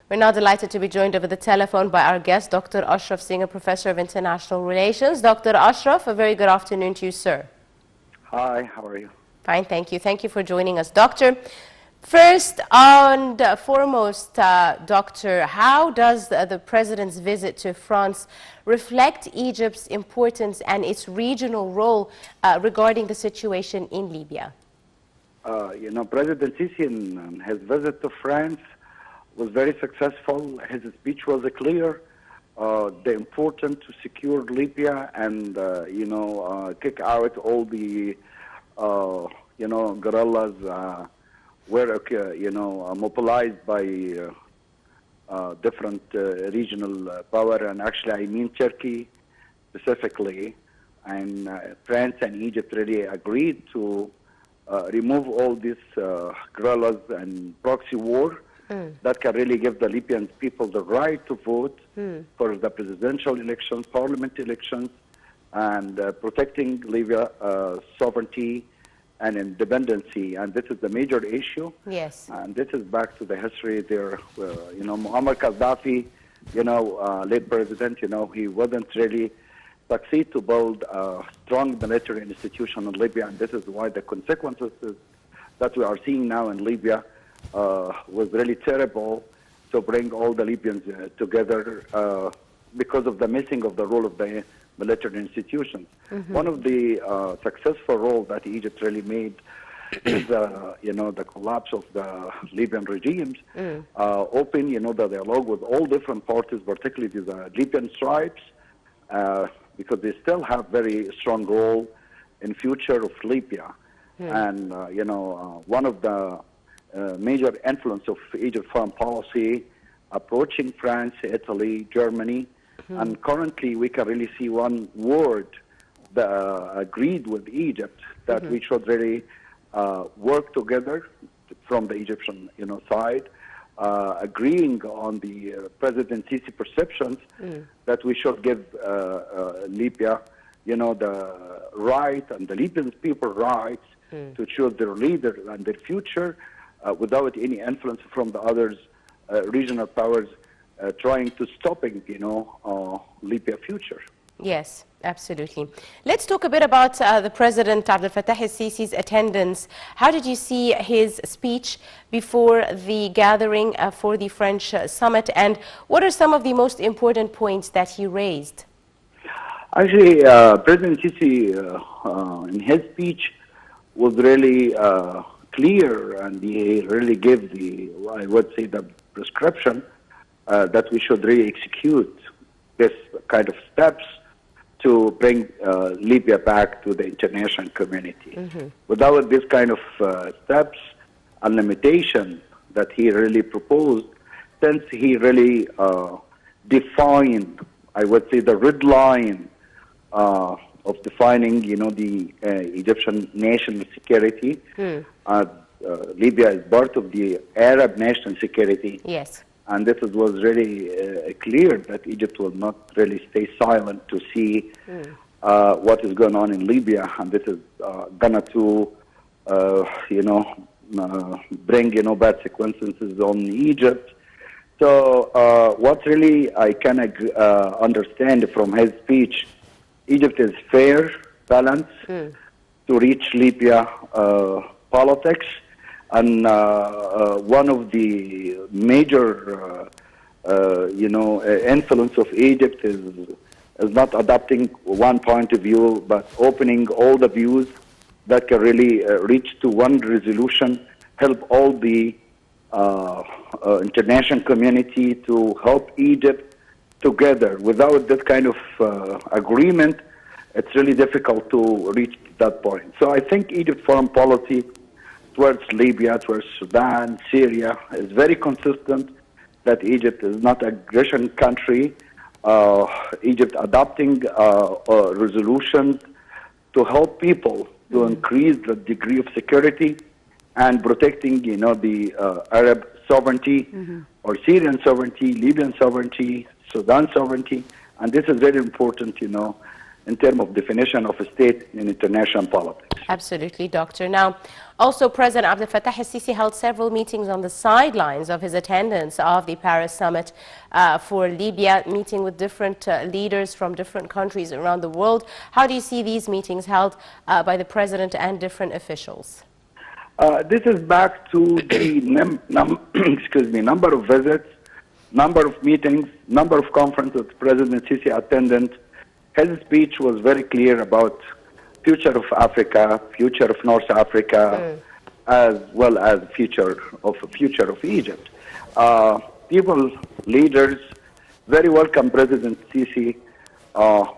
We're now delighted to be joined over the telephone by our guest, Dr. Ashraf, Senior Professor of International Relations. Dr. Ashraf, a very good afternoon to you, sir. Hi, how are you? Fine, thank you. Thank you for joining us, Doctor. First and foremost, Doctor, how does the President's visit to France reflect Egypt's importance and its regional role regarding the situation in Libya? President Sisi in his visit to France was very successful. His speech was clear. The importance to secure Libya and, kick out all the, guerrillas were, mobilized by different regional power. And actually, I mean Turkey specifically. And France and Egypt really agreed to remove all these guerrillas and proxy war that can really give the Libyan people the right to vote for the presidential elections, parliament elections, and protecting Libya sovereignty and independency. And this is the major issue. Yes. And this is back to the history there. Muammar Gaddafi, late president, he wasn't really succeed to build a strong military institution in Libya, and this is why the consequences that we are seeing now in Libya was really terrible to bring all the Libyans together because of the missing of the role of the military institutions. One of the successful roles that Egypt really made is the collapse of the Libyan regimes, open the dialogue with all different parties, particularly the Libyan tribes, because they still have very strong role in future of Libya. And, one of the major influence of Egypt's foreign policy approaching France, Italy, Germany, and currently we can really see one word that agreed with Egypt that we should really work together from the Egyptian side, agreeing on the President Sisi perceptions that we should give Libya, the right and the Libyan people rights to choose their leader and their future without any influence from the others regional powers trying to stopping, Libya future. Yes, absolutely. Let's talk a bit about the President Abdel Fattah el-Sisi's attendance. How did you see his speech before the gathering for the French summit, and what are some of the most important points that he raised? Actually, President Sisi, in his speech, was really clear, and he really gave I would say, the prescription that we should really execute this kind of steps to bring Libya back to the international community. Without this kind of steps and limitation that he really proposed, since he really defined, I would say, the red line of defining, the Egyptian national security. Libya is part of the Arab national security. Yes. And this was really clear that Egypt will not really stay silent to see what is going on in Libya, and this is gonna to, bring bad consequences on Egypt. So what really I can understand from his speech, Egypt is fair, balanced to reach Libya politics. And one of the major, influence of Egypt is not adopting one point of view, but opening all the views that can really reach to one resolution, help all the international community to help Egypt together. Without this kind of agreement, it's really difficult to reach that point. So I think Egypt's foreign policy towards Libya, towards Sudan, Syria, is very consistent that Egypt is not an aggression country. Egypt adopting resolutions to help people to increase the degree of security and protecting, the Arab sovereignty or Syrian sovereignty, Libyan sovereignty, Sudan sovereignty. And this is very important, in terms of definition of a state in international politics. Absolutely, Doctor. Now, also President Abdel Fattah el-Sisi held several meetings on the sidelines of his attendance of the Paris summit for Libya, meeting with different leaders from different countries around the world. How do you see these meetings held by the President and different officials? This is back to the number of visits, number of meetings, number of conferences President Sisi attended. His speech was very clear about future of Africa, future of North Africa, as well as future of Egypt. People, leaders, very welcome President Sisi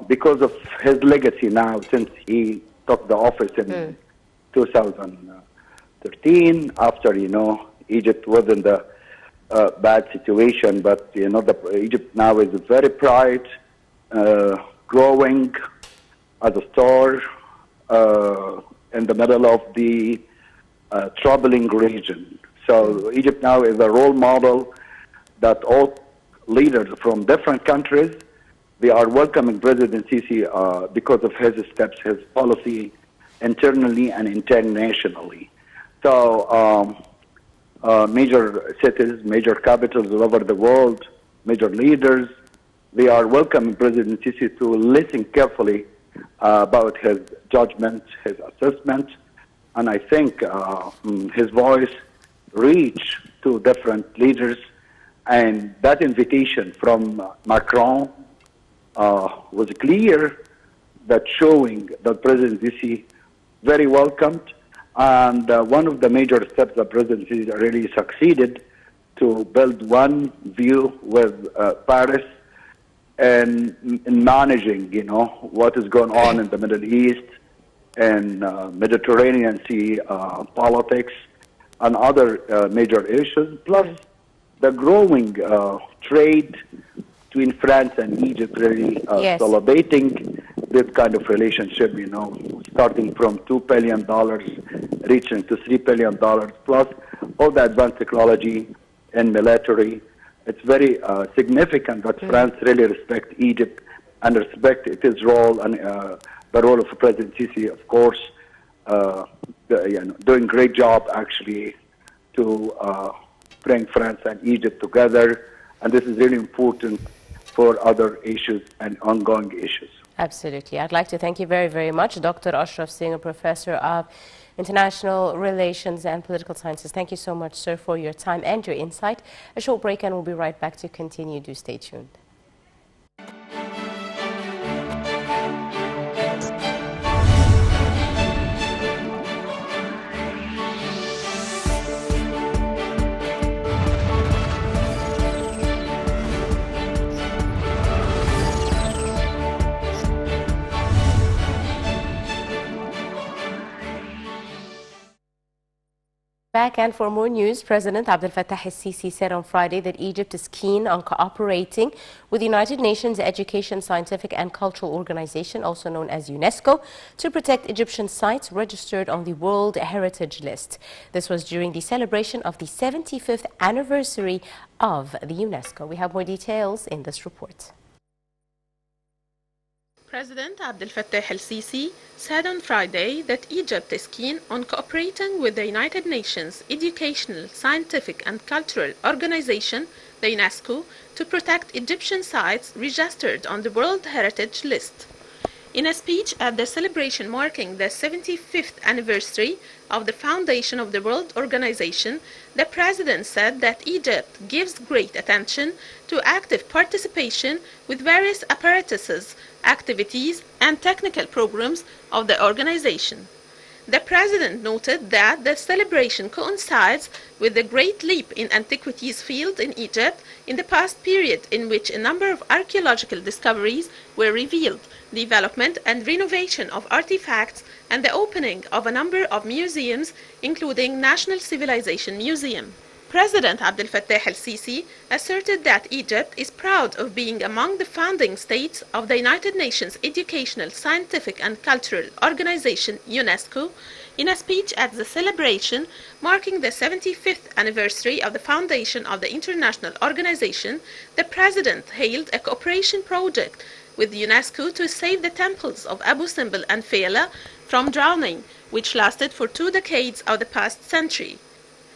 because of his legacy now since he took the office in 2013. After Egypt was in the bad situation, but Egypt now is very bright, growing as a star in the middle of the troubling region. So Egypt now is a role model that all leaders from different countries, they are welcoming President Sisi because of his steps, his policy internally and internationally. So major cities, major capitals all over the world, major leaders, they are welcoming President Sisi to listen carefully about his judgment, his assessment, and I think his voice reached to different leaders, and that invitation from Macron was clear, that showing that President Sisi very welcomed, and one of the major steps that President Sisi really succeeded to build one view with Paris and in managing, what is going on in the Middle East and Mediterranean Sea politics and other major issues, plus the growing trade between France and Egypt, really celebrating this kind of relationship, starting from $2 billion, reaching to $3 billion, plus all the advanced technology and military. It's very significant that France really respects Egypt and respect its role and the role of President Sisi, of course, doing great job actually to bring France and Egypt together, and this is really important for other issues and ongoing issues. Absolutely. I'd like to thank you very, very much, Dr. Ashraf, Senior Professor of International Relations and Political Sciences. Thank you so much, sir, for your time and your insight. A short break and we'll be right back to continue. Do stay tuned. Back and for more news, President Abdel Fattah el-Sisi said on Friday that Egypt is keen on cooperating with the United Nations Education, Scientific and Cultural Organization, also known as UNESCO, to protect Egyptian sites registered on the World Heritage List. This was during the celebration of the 75th anniversary of the UNESCO. We have more details in this report. President Abdel Fattah el-Sisi said on Friday that Egypt is keen on cooperating with the United Nations Educational, Scientific and Cultural Organization, the UNESCO, to protect Egyptian sites registered on the World Heritage List. In a speech at the celebration marking the 75th anniversary of the foundation of the World Organization, the President said that Egypt gives great attention to active participation with various apparatuses, activities and technical programs of the organization. The President noted that the celebration coincides with the great leap in antiquities field in Egypt in the past period, in which a number of archaeological discoveries were revealed, development and renovation of artifacts, and the opening of a number of museums, including National Civilization Museum. President Abdel Fattah el-Sisi asserted that Egypt is proud of being among the founding states of the United Nations Educational, Scientific and Cultural Organization, UNESCO. In a speech at the celebration marking the 75th anniversary of the foundation of the international organization, the President hailed a cooperation project with UNESCO to save the temples of Abu Simbel and Fela from drowning, which lasted for 2 decades of the past century.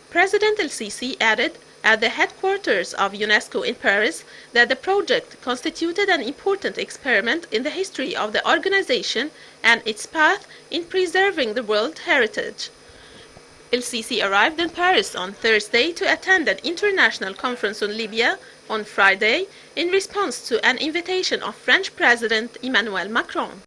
President el-Sisi added at the headquarters of UNESCO in Paris that the project constituted an important experiment in the history of the organization and its path in preserving the world heritage. El-Sisi arrived in Paris on Thursday to attend an international conference on Libya on Friday in response to an invitation of French President Emmanuel Macron.